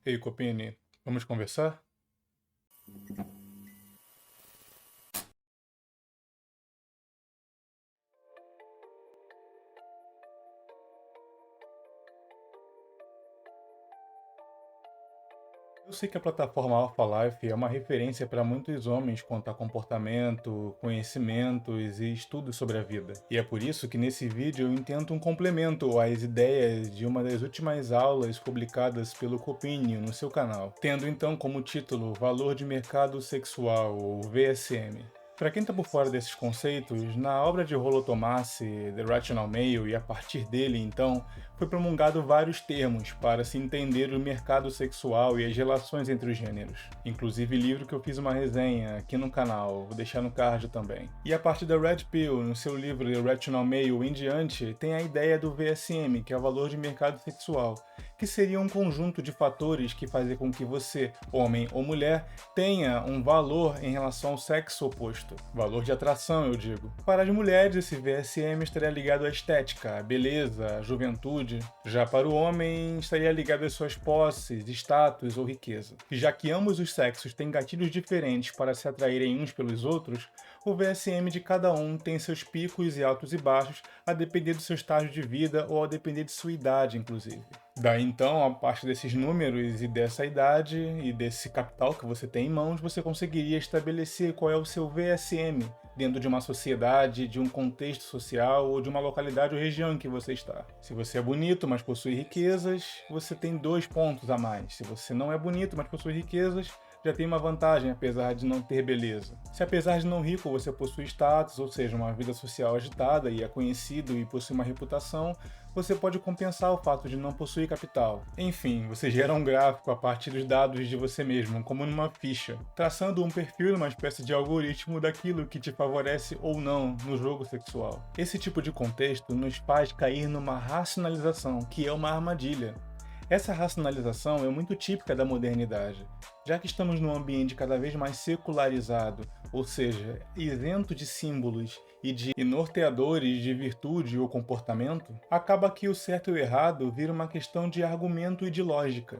Ei, Copini, vamos conversar? Eu sei que a plataforma Alpha Life é uma referência para muitos homens quanto a comportamento, conhecimentos e estudos sobre a vida. E é por isso que nesse vídeo eu intento um complemento às ideias de uma das últimas aulas publicadas pelo Copini no seu canal, tendo então como título Valor de Mercado Sexual, ou VSM. Para quem está por fora desses conceitos, na obra de Rollo Tomassi, The Rational Male, e a partir dele, então, foi promulgado vários termos para se entender o mercado sexual e as relações entre os gêneros. Inclusive livro que eu fiz uma resenha aqui no canal, vou deixar no card também. E a partir da Red Pill, no seu livro The Rational Male em diante, tem a ideia do VSM, que é o valor de mercado sexual, que seria um conjunto de fatores que fazem com que você, homem ou mulher, tenha um valor em relação ao sexo oposto. Valor de atração, eu digo. Para as mulheres, esse VSM estaria ligado à estética, à beleza, à juventude. Já para o homem, estaria ligado às suas posses, status ou riqueza. E já que ambos os sexos têm gatilhos diferentes para se atraírem uns pelos outros, o VSM de cada um tem seus picos e altos e baixos, a depender do seu estágio de vida ou a depender de sua idade, inclusive. Daí então, a partir desses números e dessa idade e desse capital que você tem em mãos, você conseguiria estabelecer qual é o seu VSM dentro de uma sociedade, de um contexto social ou de uma localidade ou região em que você está. Se você é bonito, mas possui riquezas, você tem 2 pontos a mais. Se você não é bonito, mas possui riquezas, já tem uma vantagem apesar de não ter beleza. Se apesar de não rico você possui status, ou seja, uma vida social agitada e é conhecido e possui uma reputação, você pode compensar o fato de não possuir capital. Enfim, você gera um gráfico a partir dos dados de você mesmo, como numa ficha, traçando um perfil, uma espécie de algoritmo daquilo que te favorece ou não no jogo sexual. Esse tipo de contexto nos faz cair numa racionalização, que é uma armadilha. Essa racionalização é muito típica da modernidade, já que estamos num ambiente cada vez mais secularizado, ou seja, isento de símbolos e de norteadores de virtude ou comportamento, acaba que o certo e o errado vira uma questão de argumento e de lógica,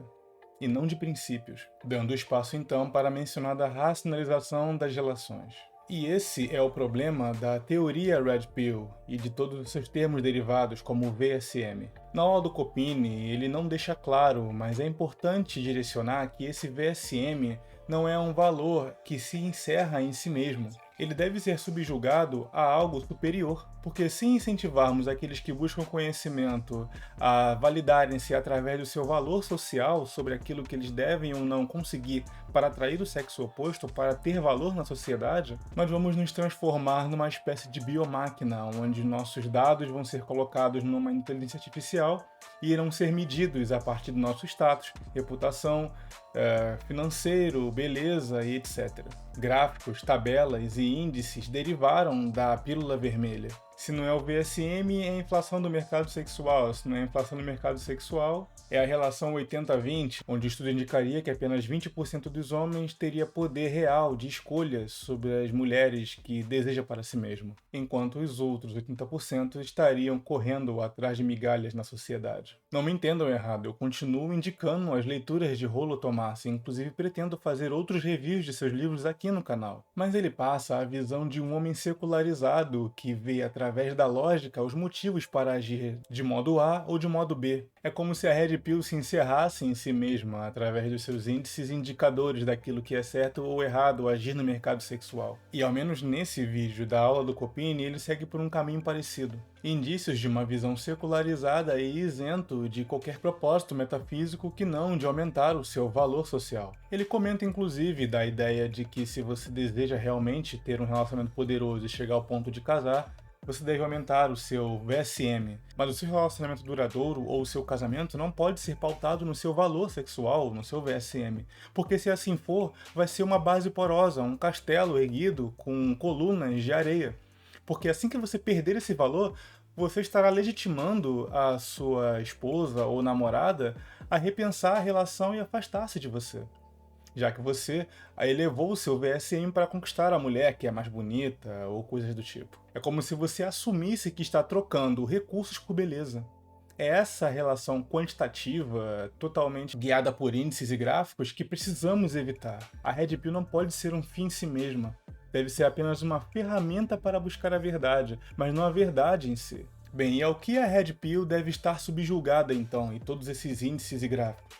e não de princípios, dando espaço então para a mencionada racionalização das relações. E esse é o problema da teoria Red Pill e de todos os seus termos derivados, como o VSM. Na aula do Copini, ele não deixa claro, mas é importante direcionar que esse VSM não é um valor que se encerra em si mesmo. Ele deve ser subjugado a algo superior, porque se incentivarmos aqueles que buscam conhecimento a validarem-se através do seu valor social sobre aquilo que eles devem ou não conseguir para atrair o sexo oposto, para ter valor na sociedade, nós vamos nos transformar numa espécie de biomáquina, onde nossos dados vão ser colocados numa inteligência artificial e irão ser medidos a partir do nosso status, reputação, financeiro, beleza e etc. Gráficos, tabelas e índices derivaram da pílula vermelha. Se não é o VSM, é a inflação do mercado sexual. Se não é a inflação do mercado sexual, é a relação 80-20, onde o estudo indicaria que apenas 20% dos homens teria poder real de escolha sobre as mulheres que deseja para si mesmo, enquanto os outros 80% estariam correndo atrás de migalhas na sociedade. Não me entendam errado, eu continuo indicando as leituras de Rollo Tomassi, inclusive pretendo fazer outros reviews de seus livros aqui no canal. Mas ele passa a visão de um homem secularizado que vê através da lógica os motivos para agir de modo A ou de modo B. É como se a Red Pill se encerrasse em si mesma através dos seus índices e indicadores daquilo que é certo ou errado agir no mercado sexual. E ao menos nesse vídeo da aula do Copini, ele segue por um caminho parecido. Indícios de uma visão secularizada e isento de qualquer propósito metafísico que não de aumentar o seu valor social. Ele comenta inclusive da ideia de que se você deseja realmente ter um relacionamento poderoso e chegar ao ponto de casar, você deve aumentar o seu VSM, mas o seu relacionamento duradouro ou o seu casamento não pode ser pautado no seu valor sexual, no seu VSM, porque se assim for, vai ser uma base porosa, um castelo erguido com colunas de areia. Porque assim que você perder esse valor, você estará legitimando a sua esposa ou namorada a repensar a relação e afastar-se de você, já que você elevou o seu VSM para conquistar a mulher que é mais bonita ou coisas do tipo. É como se você assumisse que está trocando recursos por beleza. É essa relação quantitativa, totalmente guiada por índices e gráficos, que precisamos evitar. A Red Pill não pode ser um fim em si mesma. Deve ser apenas uma ferramenta para buscar a verdade, mas não a verdade em si. Bem, e ao que a Red Pill deve estar subjugada então, e todos esses índices e gráficos?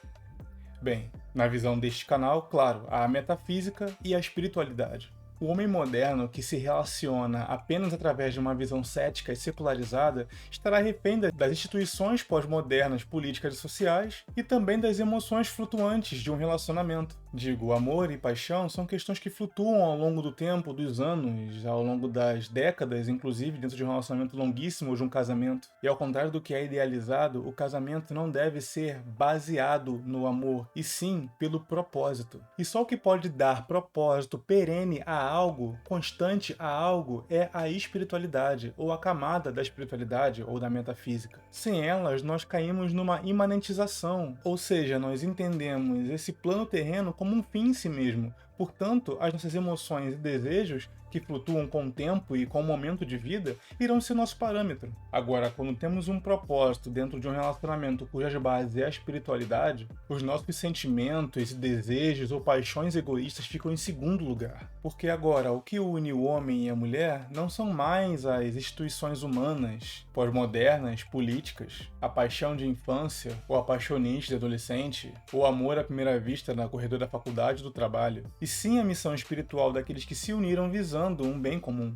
Bem, na visão deste canal, claro, a metafísica e a espiritualidade. O homem moderno, que se relaciona apenas através de uma visão cética e secularizada, estará refém das instituições pós-modernas políticas e sociais e também das emoções flutuantes de um relacionamento. Digo, amor e paixão são questões que flutuam ao longo do tempo, dos anos, ao longo das décadas, inclusive dentro de um relacionamento longuíssimo ou de um casamento. E ao contrário do que é idealizado, o casamento não deve ser baseado no amor, e sim pelo propósito. E só o que pode dar propósito perene a algo, constante a algo, é a espiritualidade, ou a camada da espiritualidade ou da metafísica. Sem elas, nós caímos numa imanentização, ou seja, nós entendemos esse plano terreno como um fim em si mesmo. Portanto, as nossas emoções e desejos, que flutuam com o tempo e com o momento de vida, irão ser nosso parâmetro. Agora, quando temos um propósito dentro de um relacionamento cujas bases é a espiritualidade, os nossos sentimentos, desejos ou paixões egoístas ficam em segundo lugar. Porque agora, o que une o homem e a mulher não são mais as instituições humanas, pós-modernas, políticas, a paixão de infância, ou a paixonite de adolescente, ou o amor à primeira vista na corredor da faculdade ou do trabalho, e sim a missão espiritual daqueles que se uniram visando um bem comum,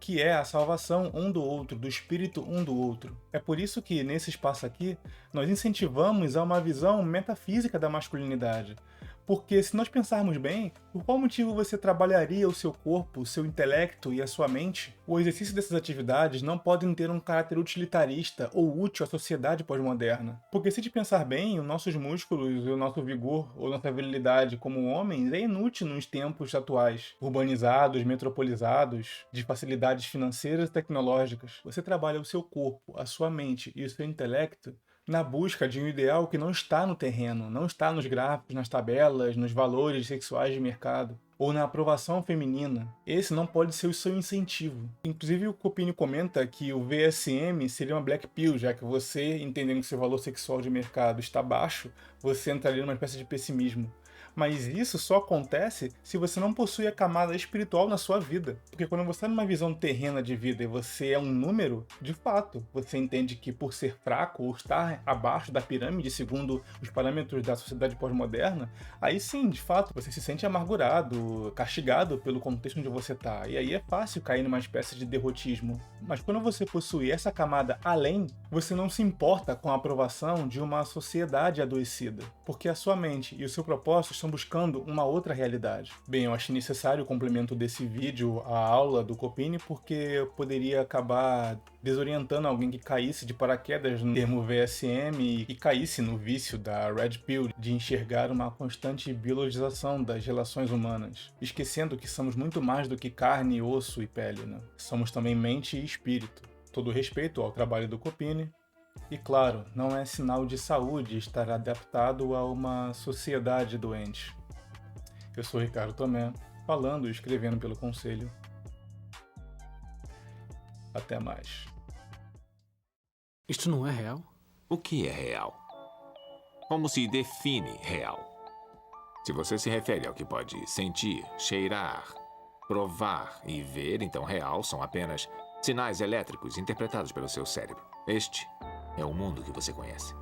que é a salvação um do outro, do espírito um do outro. É por isso que, nesse espaço aqui, nós incentivamos a uma visão metafísica da masculinidade. Porque se nós pensarmos bem, por qual motivo você trabalharia o seu corpo, o seu intelecto e a sua mente? O exercício dessas atividades não podem ter um caráter utilitarista ou útil à sociedade pós-moderna. Porque se te pensar bem, os nossos músculos, o nosso vigor ou nossa virilidade como homens é inútil nos tempos atuais, urbanizados, metropolizados, de facilidades financeiras e tecnológicas. Você trabalha o seu corpo, a sua mente e o seu intelecto na busca de um ideal que não está no terreno, não está nos gráficos, nas tabelas, nos valores sexuais de mercado, ou na aprovação feminina. Esse não pode ser o seu incentivo. Inclusive, o Copini comenta que o VSM seria uma black pill, já que você, entendendo que seu valor sexual de mercado está baixo, você entraria numa espécie de pessimismo. Mas isso só acontece se você não possui a camada espiritual na sua vida. Porque quando você está numa visão terrena de vida e você é um número, de fato, você entende que por ser fraco ou estar abaixo da pirâmide, segundo os parâmetros da sociedade pós-moderna, aí sim, de fato, você se sente amargurado, castigado pelo contexto onde você está. E aí é fácil cair numa espécie de derrotismo. Mas quando você possui essa camada além, você não se importa com a aprovação de uma sociedade adoecida. Porque a sua mente e o seu propósito estão buscando uma outra realidade. Bem, eu acho necessário o complemento desse vídeo à aula do Copini, porque poderia acabar desorientando alguém que caísse de paraquedas no termo VSM e caísse no vício da Red Pill de enxergar uma constante biologização das relações humanas, esquecendo que somos muito mais do que carne, osso e pele, né? Somos também mente e espírito. Todo respeito ao trabalho do Copini. E claro, não é sinal de saúde estar adaptado a uma sociedade doente. Eu sou Ricardo Tomé, falando e escrevendo pelo Conselho. Até mais. Isto não é real? O que é real? Como se define real? Se você se refere ao que pode sentir, cheirar, provar e ver, então real são apenas sinais elétricos interpretados pelo seu cérebro. Este é o mundo que você conhece.